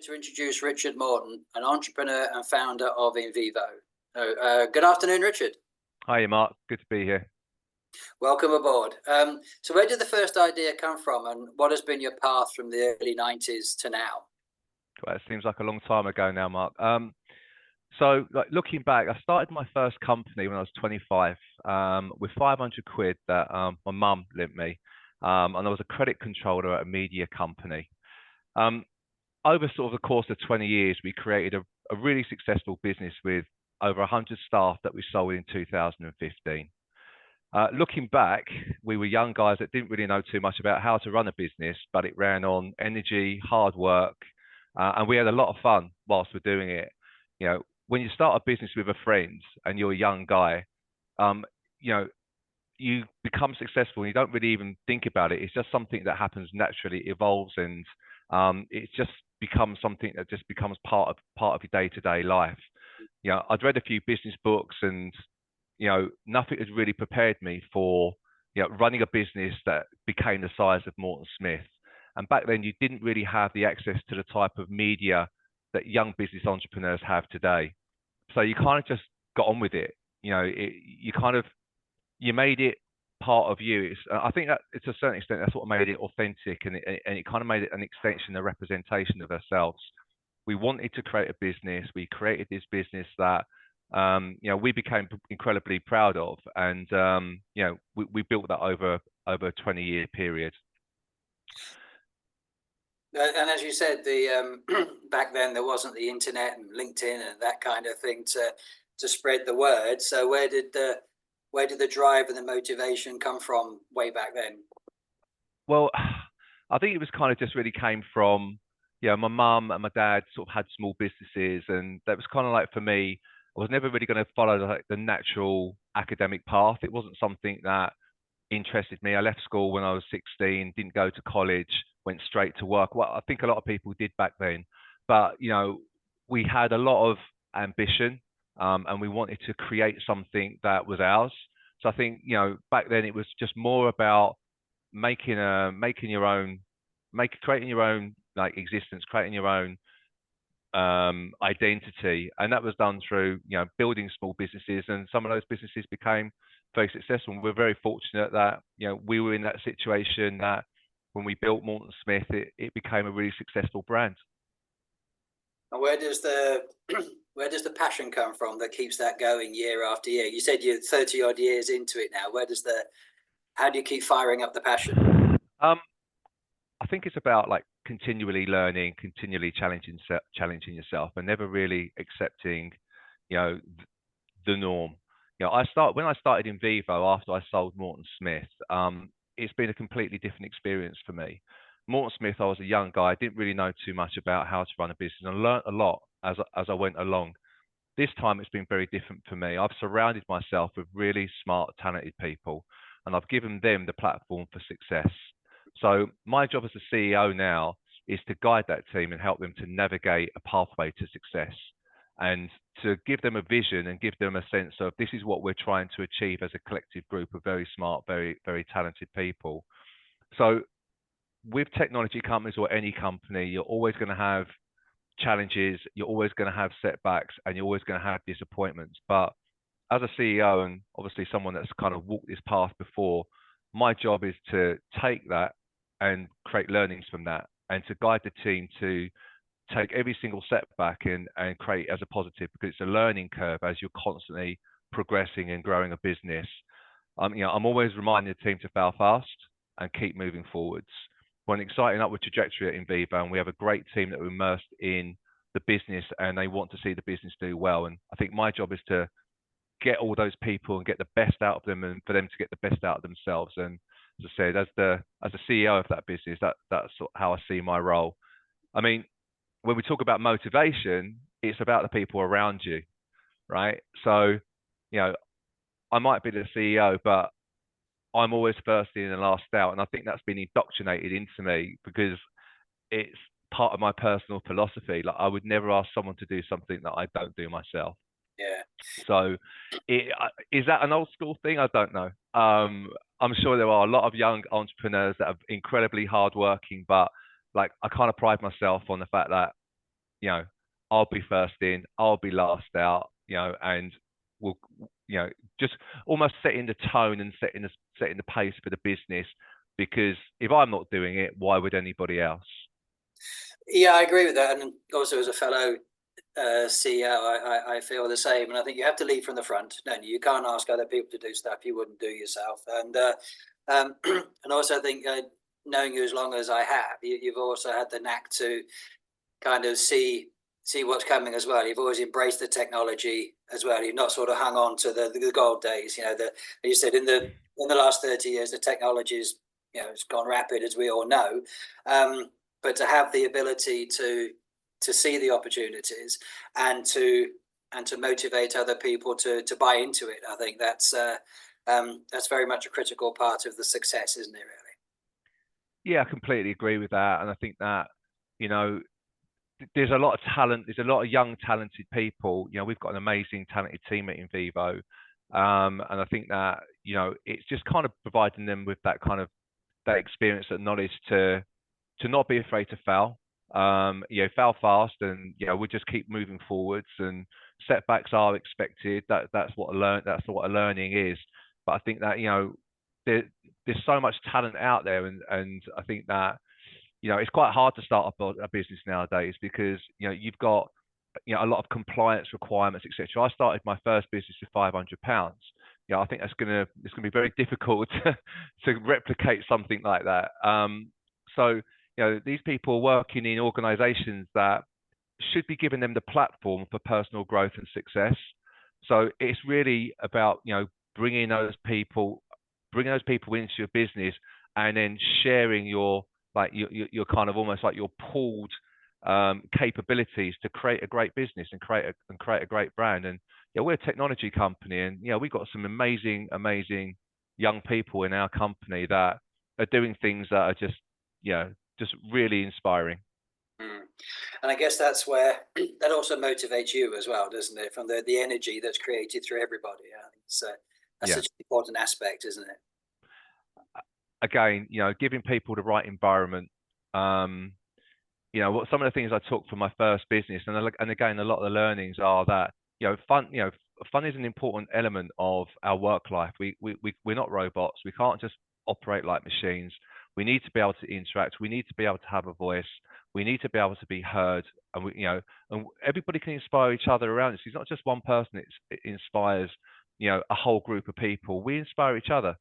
to introduce Richard Moreton, an entrepreneur and founder of Invevo. Good afternoon, Richard. Hi, Mark. Good to be here. Welcome aboard. So where did the first idea come from, and what has been your path from the early 90s to now? Well, it seems like a long time ago now, Mark. So looking back, I started my first company when I was 25 with 500 quid that my mum lent me. And I was a credit controller at a media company. Over sort of the course of 20 years, we created a really successful business with over 100 staff that we sold in 2015. Looking back, we were young guys that didn't really know too much about how to run a business, but it ran on energy, hard work, and we had a lot of fun whilst we're doing it. You know, when you start a business with a friend and you're a young guy, you know, you become successful and you don't really even think about it. It's just something that happens naturally, it evolves, and it just becomes something that just becomes part of your day-to-day life. You know, I'd read a few business books, and you know, nothing had really prepared me for, you know, running a business that became the size of Moreton Smith. And back then, you didn't really have the access to the type of media that young business entrepreneurs have today. So you kind of just got on with it. You know, you made it part of you. I think that to a certain extent, that's what made it authentic, and it kind of made it an extension, a representation of ourselves. We wanted to create a business. We created this business that you know, we became incredibly proud of, and you know, we built that over a 20-year period. And as you said, the back then there wasn't the internet and LinkedIn and that kind of thing to spread the word. So where did the drive and the motivation come from way back then? Well, I think it was kind of just really came from, you know, my mum and my dad sort of had small businesses, and that was kind of like, for me, I was never really going to follow the natural academic path. It wasn't something that interested me. I left school when I was 16, didn't go to college, went straight to work. Well, I think a lot of people did back then, but you know, we had a lot of ambition, and we wanted to create something that was ours. So I think, you know, back then it was just more about creating your own like existence, creating your own identity, and that was done through, you know, building small businesses, and some of those businesses became very successful. And we're very fortunate that, you know, we were in that situation that when we built Moreton Smith, it became a really successful brand. And where does the passion come from that keeps that going year after year? You said you're 30 odd years into it now. How do you keep firing up the passion? I think it's about like continually learning, continually challenging yourself, and never really accepting, you know, the norm. You know, when I started Invevo after I sold Moreton Smith, it's been a completely different experience for me. Moreton Smith, I was a young guy, I didn't really know too much about how to run a business, and I learned a lot as I went along. This time it's been very different for me. I've surrounded myself with really smart, talented people, and I've given them the platform for success. So my job as a CEO now is to guide that team and help them to navigate a pathway to success, and to give them a vision and give them a sense of, this is what we're trying to achieve as a collective group of very smart, very, very talented people. So with technology companies or any company, you're always going to have challenges, you're always going to have setbacks, and you're always going to have disappointments. But as a CEO, and obviously someone that's kind of walked this path before, my job is to take that and create learnings from that, and to guide the team to take every single setback and create as a positive, because it's a learning curve as you're constantly progressing and growing a business. You know, I'm always reminding the team to fail fast and keep moving forwards. We're an exciting upward trajectory at Invevo, and we have a great team that are immersed in the business, and they want to see the business do well. And I think my job is to get all those people and get the best out of them, and for them to get the best out of themselves. And as I said, as a CEO of that business, that's how I see my role. I mean, when we talk about motivation, it's about the people around you, right? So, you know, I might be the CEO, but I'm always first in and last out, and I think that's been indoctrinated into me because it's part of my personal philosophy. Like, I would never ask someone to do something that I don't do myself. Yeah. So is that an old school thing? I don't know. I'm sure there are a lot of young entrepreneurs that are incredibly hardworking, but like, I kind of pride myself on the fact that you know, I'll be first in, I'll be last out, and we'll, just almost setting the tone and setting the pace for the business. Because if I'm not doing it, why would anybody else? Yeah, I agree with that. And also, as a fellow CEO, I feel the same. And I think you have to lead from the front. No, you can't ask other people to do stuff you wouldn't do yourself. And also, I think knowing you as long as I have, you've also had the knack to kind of see what's coming as well. You've always embraced the technology as well. You've not sort of hung on to the gold days. As you said, in the last 30 years, the technology's it's gone rapid, as we all know. But to have the ability to see the opportunities and to motivate other people to buy into it, I think that's very much a critical part of the success, isn't it? Really. Yeah, I completely agree with that, and I think that there's a lot of talent. There's a lot of young, talented people. We've got an amazing, talented team at Invevo, and I think that it's just kind of providing them with that kind of that experience, that knowledge to not be afraid to fail. Fail fast, and we'll just keep moving forwards. And setbacks are expected. That's what a learning is. But I think that there's so much talent out there, and I think that it's quite hard to start up a business nowadays, because you've got a lot of compliance requirements, etc. I started my first business with £500. I think it's going to be very difficult to replicate something like that. So these people working in organisations that should be giving them the platform for personal growth and success. So it's really about bringing those people into your business, and then sharing your kind of almost like your pooled capabilities to create a great business and create a great brand. And we're a technology company, and we've got some amazing young people in our company that are doing things that are just really inspiring. And I guess that's where that also motivates you as well, doesn't it? From the energy that's created through everybody. I think that's such an important aspect, isn't it? Again, giving people the right environment. What some of the things I took from my first business, and again, a lot of the learnings are that fun is an important element of our work life. We're not robots. We can't just operate like machines. We need to be able to interact. We need to be able to have a voice. We need to be able to be heard, and and everybody can inspire each other around us. It's not just one person. It inspires a whole group of people. We inspire each other,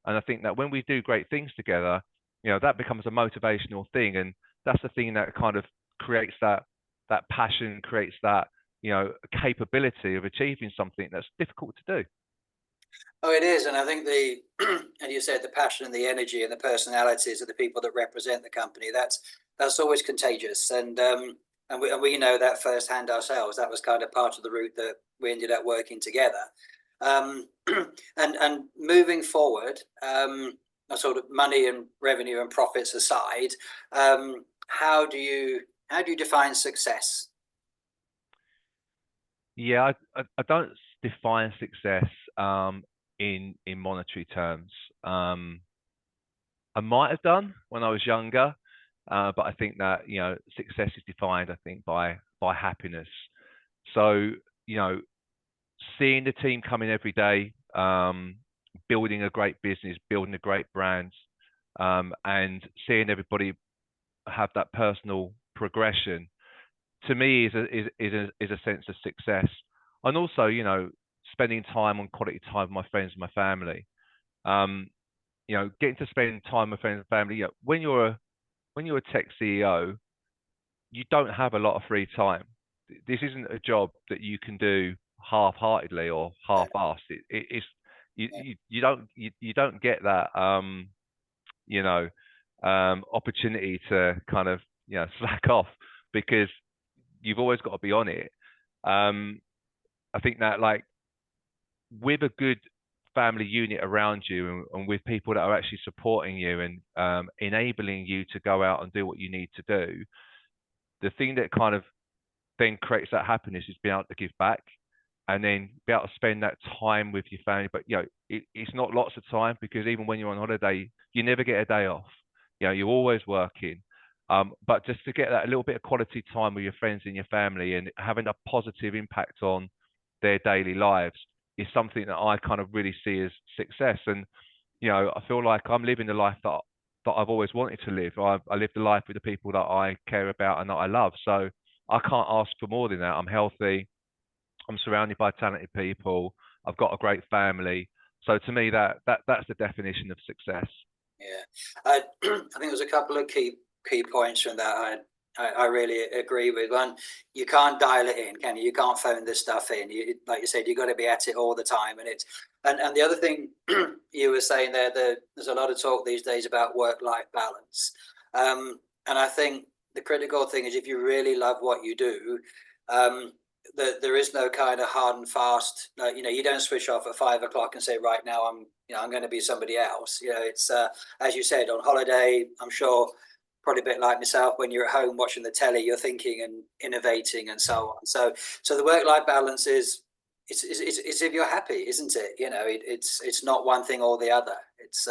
and I think that when we do great things together, that becomes a motivational thing, and that's the thing that kind of creates that passion, creates that capability of achieving something that's difficult to do. Oh, it is, and I think and you said the passion and the energy and the personalities of the people that represent the company. That's always contagious, and we know that firsthand ourselves. That was kind of part of the route that we ended up working together. And moving forward, sort of money and revenue and profits aside, how do you define success? Yeah, I don't define success in monetary terms. I might have done when I was younger, but I think that success is defined, I think, by happiness. So seeing the team come in every day, building a great business, building a great brand, and seeing everybody have that personal progression, to me is a sense of success. And also spending time on quality time with my friends and my family. Getting to spend time with friends and family. When you're a tech CEO, you don't have a lot of free time. This isn't a job that you can do half-heartedly or half-assed. You don't get that opportunity to kind of slack off, because you've always got to be on it. I think that with a good family unit around you, and with people that are actually supporting you and enabling you to go out and do what you need to do, the thing that kind of then creates that happiness is being able to give back, and then be able to spend that time with your family. But it's not lots of time, because even when you're on holiday, you never get a day off. You're always working. But just to get that a little bit of quality time with your friends and your family and having a positive impact on their daily lives is something that I kind of really see as success. And I feel like I'm living the life that I've always wanted to live. I live the life with the people that I care about and that I love. So I can't ask for more than that. I'm healthy. I'm surrounded by talented people. I've got a great family. So to me, that's the definition of success. Yeah, I think there's a couple of key points from that. I really agree with. One, you can't dial it in, can you? You can't phone this stuff in. Like you said, you got to be at it all the time. And the other thing you were saying there, there's a lot of talk these days about work-life balance. And I think the critical thing is if you really love what you do, there is no kind of hard and fast. You don't switch off at 5 o'clock and say, right now I'm going to be somebody else. It's as you said, on holiday. I'm sure, probably a bit like myself, when you're at home watching the telly, you're thinking and innovating and so on. So the work-life balance is it's if you're happy, isn't it? It's not one thing or the other. It's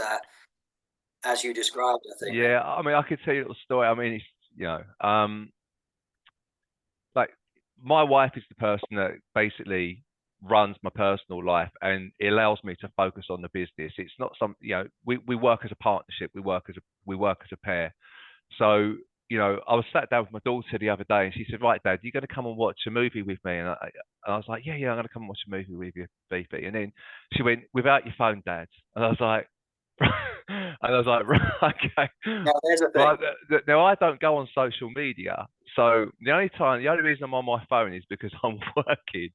as you described, I think. Yeah, I mean, I could tell you a little story. I mean, like my wife is the person that basically runs my personal life, and it allows me to focus on the business. It's not we work as a partnership. We work as a pair. So I was sat down with my daughter the other day, and she said, "Right, Dad, you're going to come and watch a movie with me?" And I was like, "Yeah, I'm going to come and watch a movie with you, Fifi." And then she went, "Without your phone, Dad?" And I was like, right, okay. Now, there's a thing. But now I don't go on social media, so the only reason I'm on my phone is because I'm working.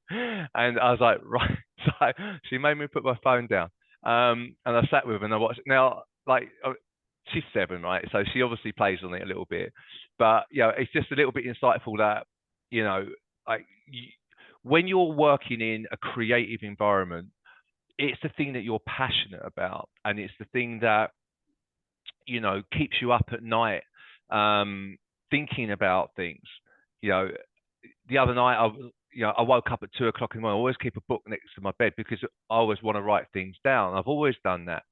And I was like, right. So she made me put my phone down, and I sat with her and I watched. Now, like, she's 7, right? So she obviously plays on it a little bit, but it's just a little bit insightful that like when you're working in a creative environment, it's the thing that you're passionate about, and it's the thing that keeps you up at night, thinking about things. The other night I woke up at 2 o'clock in the morning. I always keep a book next to my bed because I always want to write things down. I've always done that.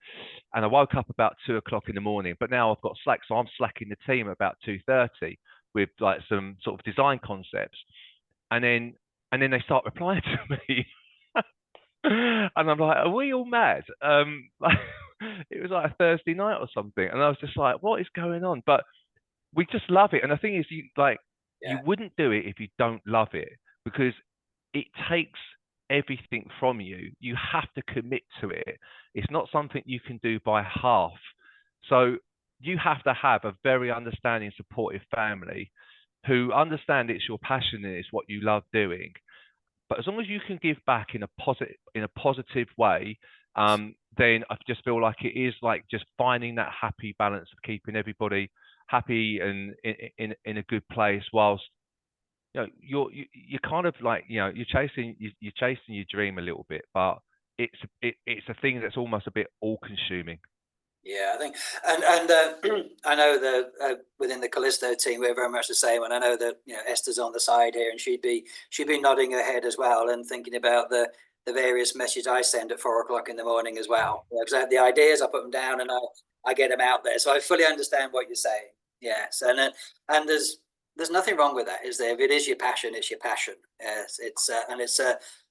And I woke up about 2 o'clock in the morning, but now I've got Slack, so I'm slacking the team at about 2:30 with like some sort of design concepts, and then they start replying to me. And I'm like, are we all mad? It was like a Thursday night or something, and I was just like, what is going on? But we just love it. And the thing is, you wouldn't do it if you don't love it, because it takes everything from you. You have to commit to it. It's not something you can do by half. So you have to have a very understanding, supportive family who understand it's your passion and it's what you love doing. But as long as you can give back in a positive way, then I just feel like it is like just finding that happy balance of keeping everybody happy and in a good place, whilst you're kind of like you're chasing your dream a little bit, but it's a thing that's almost a bit all consuming. Yeah, I think, and I know that within the Callisto team we're very much the same, and I know that Esther's on the side here, and she'd be nodding her head as well, and thinking about the various messages I send at 4 o'clock in the morning as well. Because I have the ideas, I put them down, and I get them out there. So I fully understand what you're saying. Yes, and there's nothing wrong with that, is there? If it is your passion, it's your passion. Yes, it's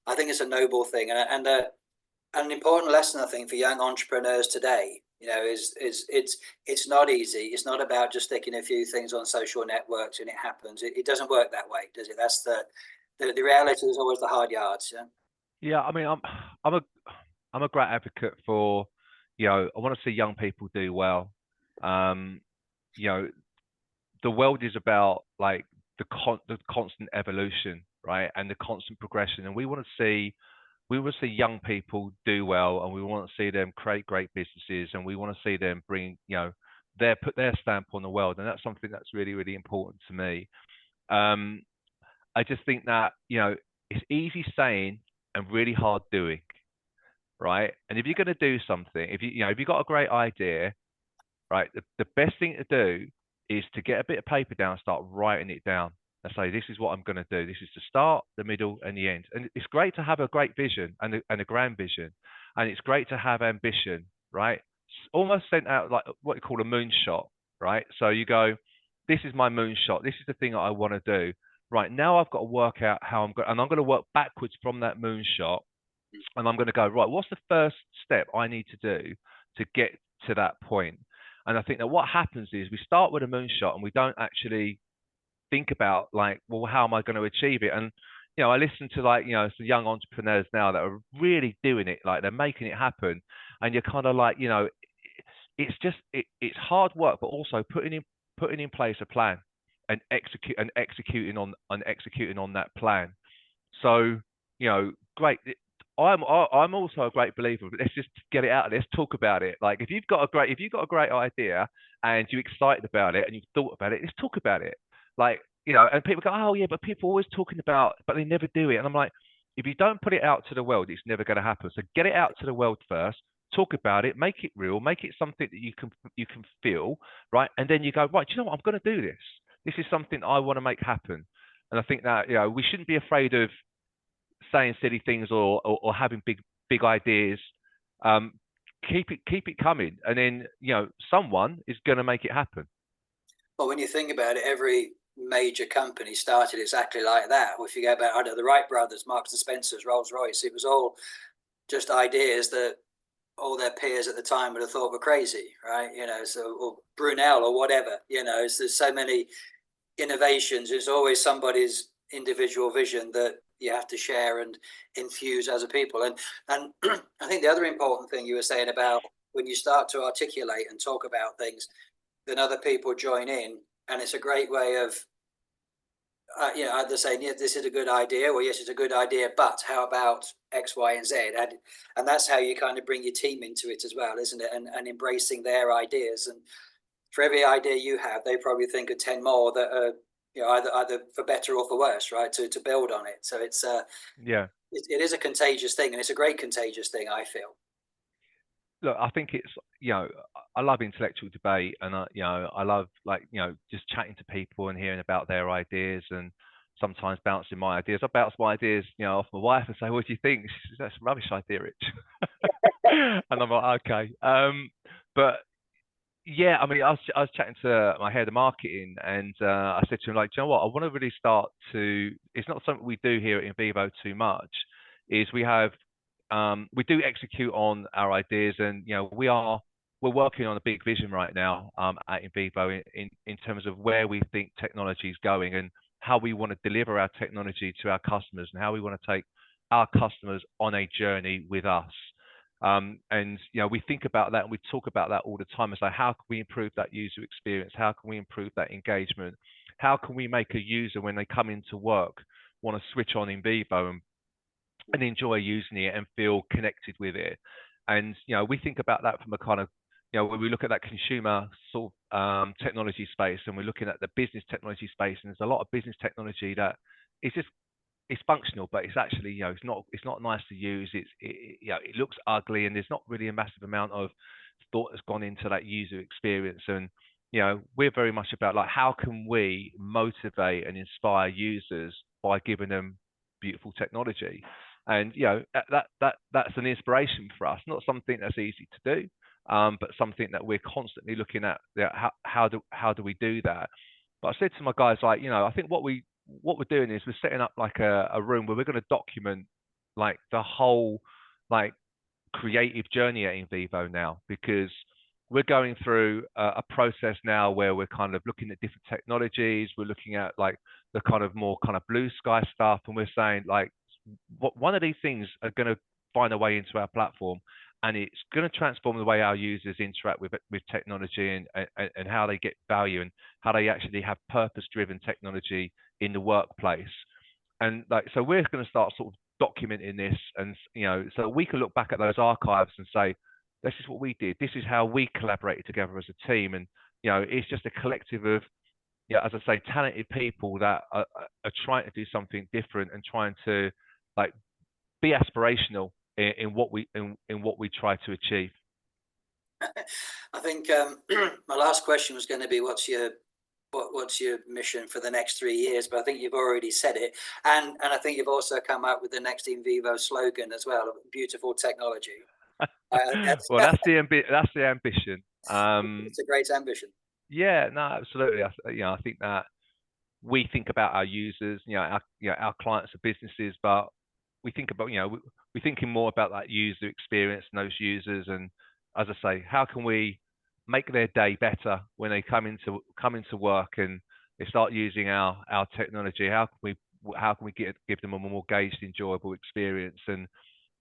I think it's a noble thing, and an important lesson I think for young entrepreneurs today. Is it's not easy. It's not about just sticking a few things on social networks and it happens. It doesn't work that way, does it? That's the reality is always the hard yards. Yeah. Yeah, I mean, I'm a great advocate for, I want to see young people do well. You know, the world is about like the constant evolution, right, and the constant progression, and we want to see young people do well, and we want to see them create great businesses, and we want to see them bring put their stamp on the world, and that's something that's really, really important to me. I just think that it's easy saying and really hard doing, right? And if you're going to do something, if you've got a great idea, right, the best thing to do is to get a bit of paper down and start writing it down and say, this is what I'm going to do. This is the start, the middle, and the end. And it's great to have a great vision and a grand vision, and it's great to have ambition, right? It's almost sent out like what you call a moonshot, right? So you go, this is my moonshot. This is the thing that I want to do. Right now, I've got to work out how I'm going, and I'm going to work backwards from that moonshot, and I'm going to go, right, what's the first step I need to do to get to that point? And I think that what happens is we start with a moonshot and we don't actually think about like, well, how am I going to achieve it? And I listen to like, some young entrepreneurs now that are really doing it, like they're making it happen, and you're kind of like, it's just it's hard work, but also putting in place a plan and executing on that plan. So great. I'm also a great believer, but let's just get it out. Let's talk about it. Like if you've got a great idea and you're excited about it and you've thought about it, let's talk about it. Like, and people go, oh yeah, but people are always talking about, but they never do it. And I'm like, if you don't put it out to the world, it's never going to happen. So get it out to the world first, talk about it, make it real, make it something that you can feel, right? And then you go, right, do you know what? I'm going to do this. This is something I want to make happen. And I think that, we shouldn't be afraid of saying silly things or having big ideas. Keep it coming, and then someone is going to make it happen. Well, when you think about it, every major company started exactly like that. If you go back, I know the Wright brothers, Marks and Spencers, Rolls Royce, it was all just ideas that all their peers at the time would have thought were crazy, right? So, or Brunel or whatever. So there's so many innovations. It's always somebody's individual vision that you have to share and infuse as a people. And I think the other important thing you were saying about when you start to articulate and talk about things, then other people join in, and it's a great way of either saying, yeah, this is a good idea, or yes, it's a good idea, but how about X, Y, and Z? And that's how you kind of bring your team into it as well, isn't it? And embracing their ideas. And for every idea you have, they probably think of 10 more that are either for better or for worse, right? To build on it. So it's it is a contagious thing, and it's a great contagious thing, I feel. Look, I think it's I love intellectual debate, and I love like just chatting to people and hearing about their ideas, and sometimes bouncing my ideas. I bounce my ideas off my wife and say, what do you think? She says, that's a rubbish idea, Rich. And I'm like, okay. But yeah, I mean, I was chatting to my head of marketing, and I said to him, like, do you know what? I want to really start to. It's not something we do here at Invevo too much. Is we do execute on our ideas, and we're working on a big vision right now at Invevo in terms of where we think technology is going and how we want to deliver our technology to our customers and how we want to take our customers on a journey with us. And we think about that and we talk about that all the time. It's like, how can we improve that user experience? How can we improve that engagement? How can we make a user, when they come into work, want to switch on Invevo and enjoy using it and feel connected with it? And we think about that from a kind of when we look at that consumer sort of technology space, and we're looking at the business technology space, and there's a lot of business technology that is just it's functional, but it's actually it's not nice to use. It looks ugly, and there's not really a massive amount of thought that's gone into that user experience. And we're very much about like, how can we motivate and inspire users by giving them beautiful technology? And that's an inspiration for us, not something that's easy to do, but something that we're constantly looking at. How do we do that? But I said to my guys, like, I think what we're doing is we're setting up like a room where we're going to document like the whole like creative journey at Invevo now, because we're going through a process now where we're kind of looking at different technologies. We're looking at like the kind of more kind of blue sky stuff, and we're saying like, one of these things are going to find a way into our platform, and it's going to transform the way our users interact with technology and how they get value and how they actually have purpose-driven technology in the workplace. And like, so we're going to start sort of documenting this, and so we can look back at those archives and say, this is what we did, this is how we collaborated together as a team. And it's just a collective of as I say, talented people that are trying to do something different and trying to like be aspirational in what we try to achieve. I think my last question was going to be, what's your mission for the next 3 years? But I think you've already said it, and I think you've also come up with the next Invevo slogan as well: beautiful technology. Well, that's the ambition. It's a great ambition. Yeah, no, absolutely. I think that we think about our users, our clients are businesses, but we think about, we're thinking more about that user experience and those users. And as I say, how can we make their day better when they come into work and they start using our technology? How can we give them a more engaged, enjoyable experience? And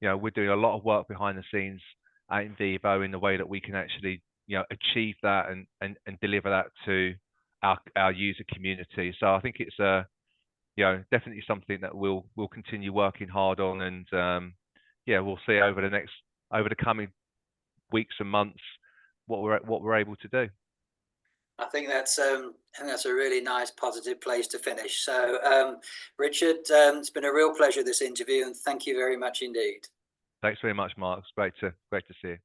we're doing a lot of work behind the scenes at Invevo in the way that we can actually achieve that and deliver that to our user community. So I think it's definitely something that we'll continue working hard on, and we'll see over the coming weeks and months what we're able to do. I think that's a really nice, positive place to finish. So, Richard, it's been a real pleasure, this interview, and thank you very much indeed. Thanks very much, Mark. It's great to see you.